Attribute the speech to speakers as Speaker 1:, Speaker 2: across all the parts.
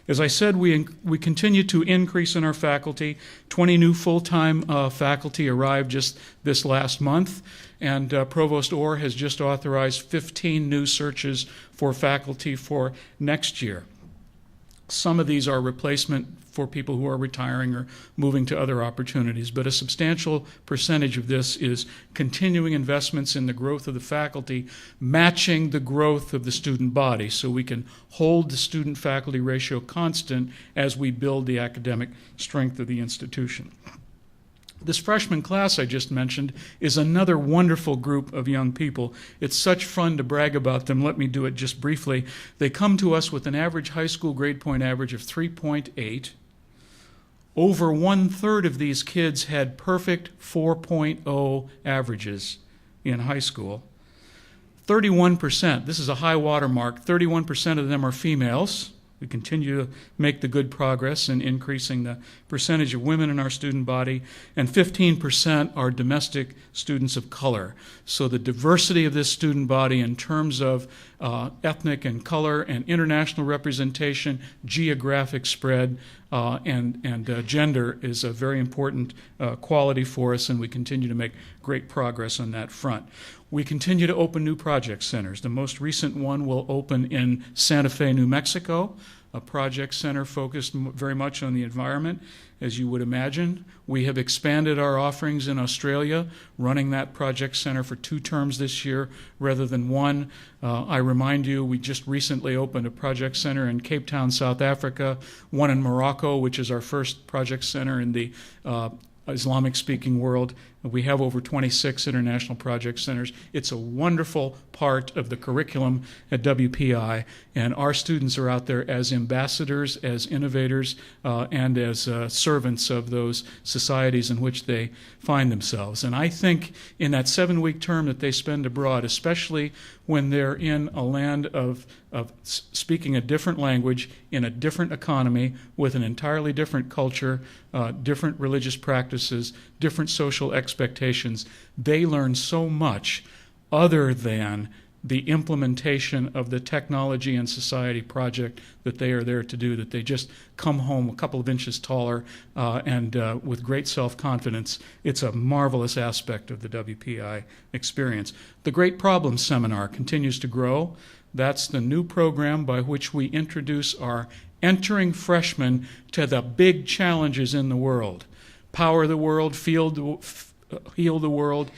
Speaker 1: As I said, we continue to increase in our faculty. 20 new full-time faculty arrived just this last month, and Provost Orr has just authorized 15 new searches for faculty for next year. Some of these are replacement for people who are retiring or moving to other opportunities, but a substantial percentage of this is continuing investments in the growth of the faculty, matching the growth of the student body, so we can hold the student-faculty ratio constant as we build the academic strength of the institution. This freshman class I just mentioned is another wonderful group of young people. It's such fun to brag about them. Let me do it just briefly. They come to us with an average high school grade point average of 3.8. Over 1/3 of these kids had perfect 4.0 averages in high school. 31%, this is a high water mark, 31% of them are females. We continue to make the good progress in increasing the percentage of women in our student body, and 15% are domestic students of color. So the diversity of this student body in terms of ethnic and color and international representation, geographic spread, and gender is a very important quality for us, and we continue to make great progress on that front. We continue to open new project centers. The most recent one will open in Santa Fe, New Mexico, a project center focused very much on the environment, as you would imagine. We have expanded our offerings in Australia, running that project center for 2 terms this year rather than 1. I remind you, we just recently opened a project center in Cape Town, South Africa, one in Morocco, which is our first project center in the Islamic-speaking world. We have over 26 international project centers. It's a wonderful part of the curriculum at WPI, and our students are out there as ambassadors, as innovators, and as servants of those societies in which they find themselves. And I think in that 7-week term that they spend abroad, especially when they're in a land of speaking a different language, in a different economy, with an entirely different culture, different religious practices, different social expectations, they learn so much other than the implementation of the technology and society project that they are there to do, that they just come home a couple of inches taller and with great self-confidence. It's a marvelous aspect of the WPI experience. The Great Problems Seminar continues to grow. That's the new program by which we introduce our entering freshmen to the big challenges in the world. Power the world, heal the world,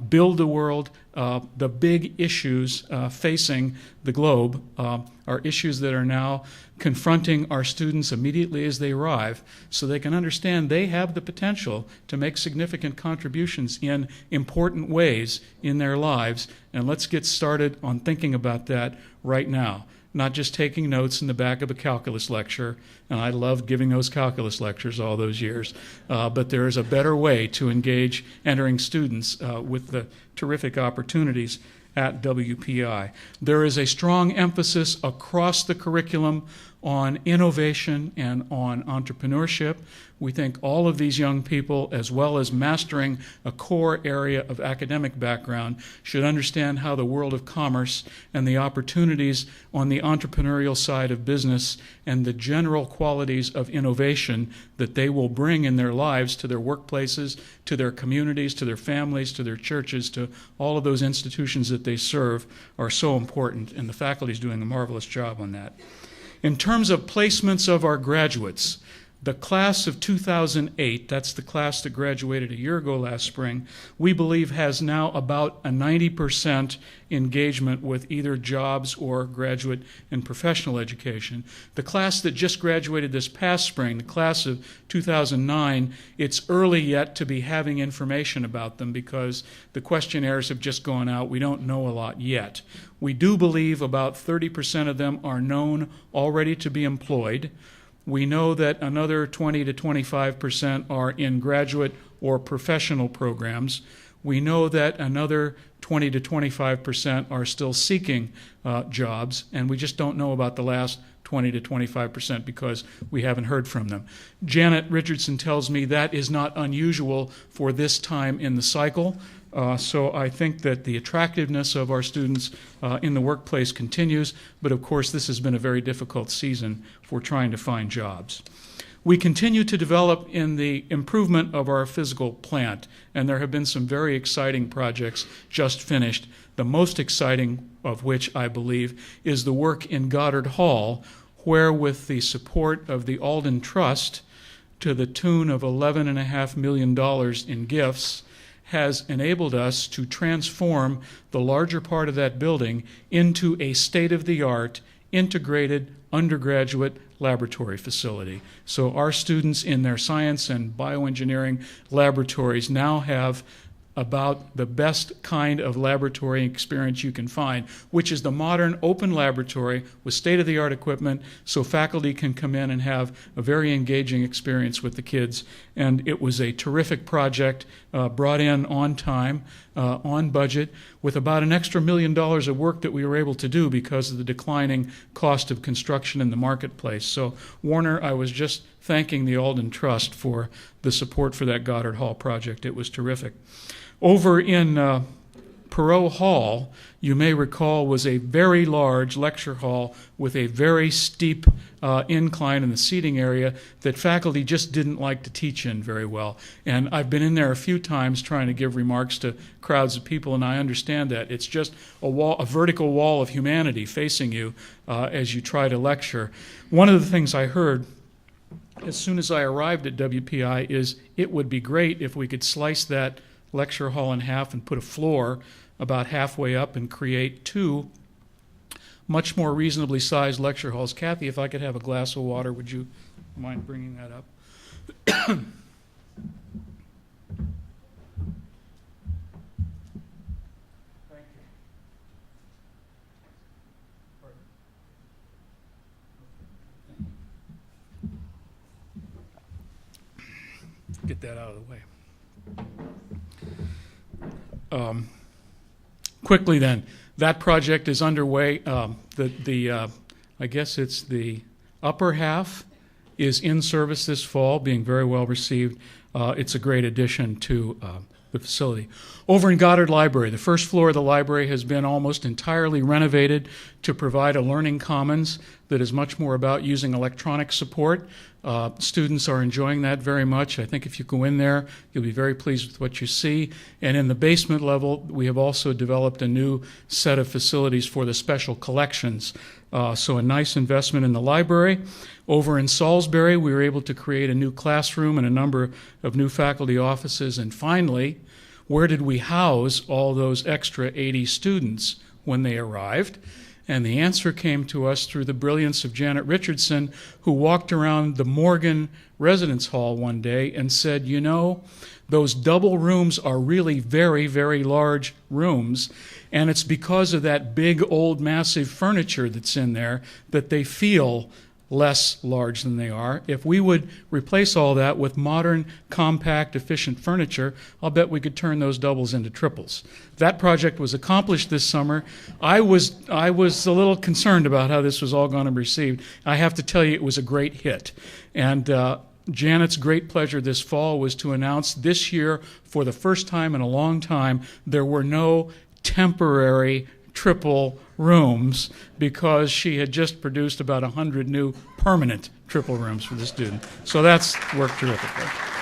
Speaker 1: build the world. The big issues facing the globe are issues that are now confronting our students immediately as they arrive, so they can understand they have the potential to make significant contributions in important ways in their lives. And let's get started on thinking about that right now. Not just taking notes in the back of a calculus lecture, and I loved giving those calculus lectures all those years, but there is a better way to engage entering students with the terrific opportunities at WPI. There is a strong emphasis across the curriculum on innovation and on entrepreneurship. We think all of these young people, as well as mastering a core area of academic background, should understand how the world of commerce and the opportunities on the entrepreneurial side of business and the general qualities of innovation that they will bring in their lives to their workplaces, to their communities, to their families, to their churches, to all of those institutions that they serve are so important, and the faculty is doing a marvelous job on that. In terms of placements of our graduates, the class of 2008, that's the class that graduated a year ago last spring, we believe has now about a 90% engagement with either jobs or graduate and professional education. The class that just graduated this past spring, the class of 2009, it's early yet to be having information about them because the questionnaires have just gone out. We don't know a lot yet. We do believe about 30% of them are known already to be employed. We know that another 20 to 25% are in graduate or professional programs. We know that another 20 to 25% are still seeking jobs, and we just don't know about the last 20 to 25% because we haven't heard from them. Janet Richardson tells me that is not unusual for this time in the cycle. So I think that the attractiveness of our students in the workplace continues, but of course this has been a very difficult season for trying to find jobs. We continue to develop in the improvement of our physical plant, and there have been some very exciting projects just finished, the most exciting of which, I believe, is the work in Goddard Hall, where with the support of the Alden Trust, to the tune of $11.5 million in gifts, has enabled us to transform the larger part of that building into a state-of-the-art, integrated undergraduate laboratory facility. So our students in their science and bioengineering laboratories now have about the best kind of laboratory experience you can find, which is the modern open laboratory with state-of-the-art equipment so faculty can come in and have a very engaging experience with the kids. And it was a terrific project, brought in on time, on budget, with about an extra $1 million of work that we were able to do because of the declining cost of construction in the marketplace. So, Warner, I was just thanking the Alden Trust for the support for that Goddard Hall project. It was terrific. Over in Perot Hall, you may recall, was a very large lecture hall with a very steep incline in the seating area that faculty just didn't like to teach in very well. And I've been in there a few times trying to give remarks to crowds of people, and I understand that. It's just a vertical wall of humanity facing you as you try to lecture. One of the things I heard as soon as I arrived at WPI is it would be great if we could slice that lecture hall in half and put a floor about halfway up and create two much more reasonably sized lecture halls. Kathy, if I could have a glass of water, would you mind bringing that up? Thank you. Get that out of the way. Quickly then, that project is underway. I guess it's the upper half is in service this fall, being very well received. It's a great addition to the facility. Over in Goddard Library, the first floor of the library has been almost entirely renovated to provide a learning commons that is much more about using electronic support. Students are enjoying that very much. I think if you go in there, you'll be very pleased with what you see. And in the basement level, we have also developed a new set of facilities for the special collections. So a nice investment in the library. Over in Salisbury, we were able to create a new classroom and a number of new faculty offices. And finally, where did we house all those extra 80 students when they arrived? And the answer came to us through the brilliance of Janet Richardson, who walked around the Morgan Residence Hall one day and said, you know, those double rooms are really very, very large rooms, and it's because of that big, old, massive furniture that's in there that they feel less large than they are. If we would replace all that with modern, compact, efficient furniture, I'll bet we could turn those doubles into triples. That project was accomplished this summer. I was a little concerned about how this was all going to be received. I have to tell you, it was a great hit. And Janet's great pleasure this fall was to announce this year, for the first time in a long time, there were no temporary triple rooms because she had just produced about 100 new permanent triple rooms for the student. So that's worked terrifically.